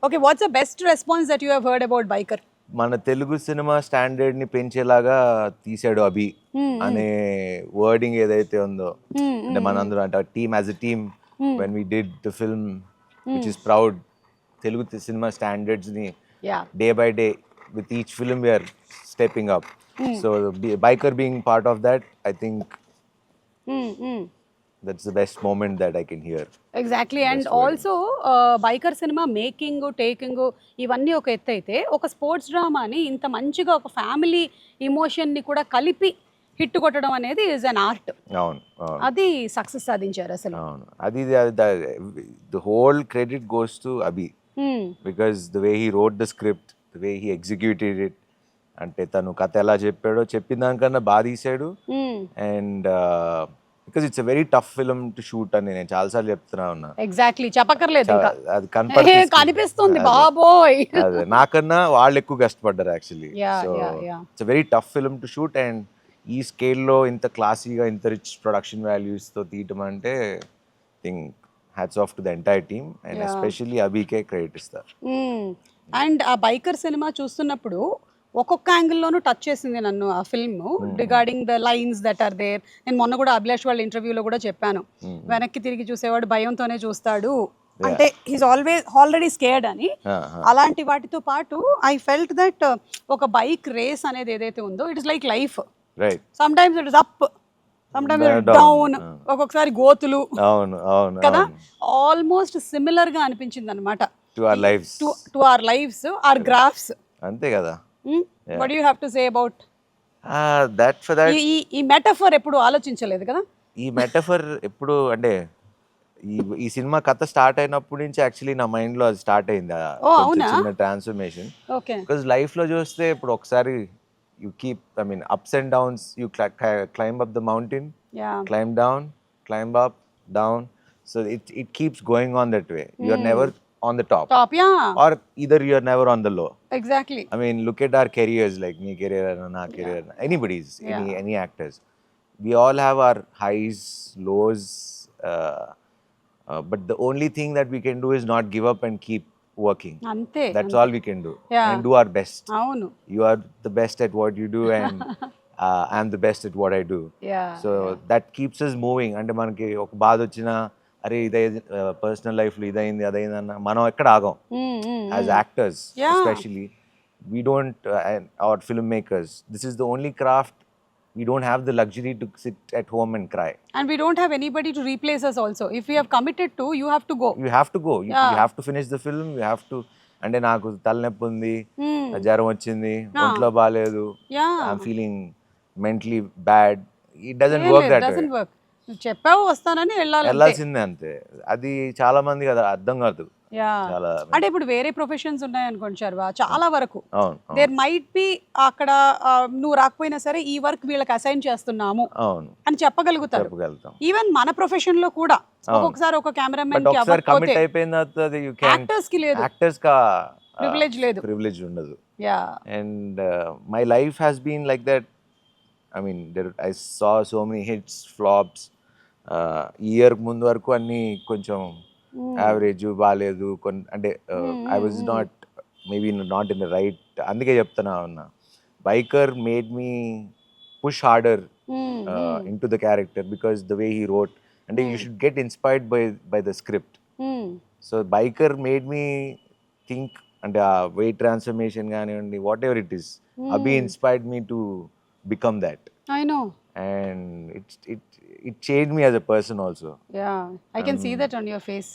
Okay, what's the best response that you have heard about Biker? మన Telugu cinema standard ని పెంచేలాగా తీసాడు అభి అనే wording ఏదైతే ఉందో, అంటే మనందరం అంటే team as a team when we did the film which is proud Telugu cinema standards ని Yeah. Day by day with each film we're stepping up. So Biker being part of that, I think that's the best moment that I can hear. Exactly. And also Biker cinema making taking ఇవన్నీ ఒక ఎత్తు అయితే, ఒక sports డ్రామాని ఇంత మంచిగా ఒక family ఇమోషన్ని కూడా కలిపి హిట్ కొట్టడం అనేది ఈజ్ అన్ ఆర్ట్. అవును, అది సక్సెస్ సాధించారు అసలు. అవును. అది the whole credit goes to Abhi because the way he wrote the script, the way he executed it, అంటే తను కథ ఎలా చెప్పాడో చెప్పిన దానికన్నా బాగా తీసాడు. And because it's a very tough film to shoot అని నేను చాలాసార్లు చెప్తున్నా ఉన్నా. ఎగ్జాక్ట్లీ, చెప్పక్కర్లేదు ఇంకా. అది కనిపిస్తుంది బాబోయ్. అదే నాకన్నా వాళ్ళు ఎక్కువ కష్టపడ్డారు actually. So yeah. It's a very tough film to shoot, and ఈ స్కేల్లో ఇంత క్లాసీగా ఇంత రిచ్ ప్రొడక్షన్ వాల్యూస్తో తీయటం అంటే think hats off to the entire team, and especially అబీకే క్రెడిట్ ఇస్తారు. అండ్ ఆ బైకర్ సినిమా చూస్తున్నప్పుడు ఒక్కొక్క యాంగిల్లోనూ టచ్ చేసింది నన్ను ఆ film, regarding the lines that are there. నేను మొన్న కూడా అభిలాష్ వాళ్ళ ఇంటర్వ్యూలో కూడా చెప్పాను, వెనక్కి తిరిగి చూసేవాడు భయంతోనే చూస్తాడు అంటే హీస్ ఆల్రెడీ స్కేర్డ్ అని. అలాంటి వాటితో పాటు ఐ ఫెల్ట్ దట్ ఒక బైక్ రేస్ అనేది ఏదైతే ఉందో, it is like life. Some times it is up, some times it down, ఒక్కొక్కసారి గోతులు. అవును, అవును కదా, ఆల్మోస్ట్ సిమిలర్ గా అనిపించింది అనమాట to our lifes, our graphs. అంతే కదా. What do you have to say about that for that? ఈ మెటఫర్ ఎప్పుడు ఆలోచించలేదు కదా. ఈ మెటఫర్ ఎప్పుడు అంటే ఈ సినిమా కథ స్టార్ట్ అయినప్పటి నుంచి యాక్చువల్లీ నా మైండ్ లో అది స్టార్ట్ అయింది, చిన్న ట్రాన్స్ఫర్మేషన్. బికాజ్ లైఫ్ లో చూస్తే ఇప్పుడు ఒకసారి you keep, I mean ups and downs, you climb up the mountain, climb up down, so it keeps going on that way. You are never on the top, or either you are never on the low. Exactly. I mean, look at our careers, like me career and na career, anybody's, any actors. We all have our highs, lows, but the only thing that we can do is not give up and keep working. Ante. That's all we can do. And do our best. Avunu. You are the best at what you do, and I'm the best at what I do. So that keeps us moving. Ante manaki oka baad ochina, అరే ఇదే personal లైఫ్లో ఇదైంది అదైందన్న మనం ఎక్కడ ఆగాం. As actors especially we don't, our film makers, this is the only craft we don't have the luxury to sit at home and cry, and we don't have anybody to replace us also. If we have committed to, you have to go. You have to finish the film. You have to, అంటే నాకు తలనొప్పి ఉంది, జ్వరం వచ్చింది, ఒంట్లో బాగాలేదు, I'm feeling mentally bad, it doesn't work that way. చెప్పావు వస్తానని వెళ్ళాల్సిందే అంతే. అది చాలా మంది కదా అర్థం కాదు. అంటే ఇప్పుడు వేరే ప్రొఫెషన్స్ ఉన్నాయనుకోండి శర్వా, చాలా వరకు దేర్ మైట్ బి అక్కడ నువ్వు రాకపోయినా సరే ఈ వర్క్ వీళ్ళకి అసైన్ చేస్తున్నాము అని చెప్పగలుగుతారు. ఈవెన్ మన ప్రొఫెషన్ లో కూడా ఒక్కొక్కసారి ఒక కెమెరామెన్ కి కమిట్ అయిపోయిన యాక్టర్స్ కి లేదు, ప్రివిలేజ్ ఉండదు. And my life has been like that. I mean, I saw so many hits, flops. Year ముందు వరకు అన్ని కొంచెం యావరేజ్, బాగాలేదు, అంటే I was maybe not in the right. అందుకే చెప్తున్నా ఉన్నా, Biker made me push harder into the character because the way he wrote, అంటే you should get inspired by the script. So Biker made me think, అంటే ఆ weight transformation కానివ్వండి, what ever it is, Abhi inspired me to become that. I know. And it changed me as a person also. Yeah, I can see that on your face.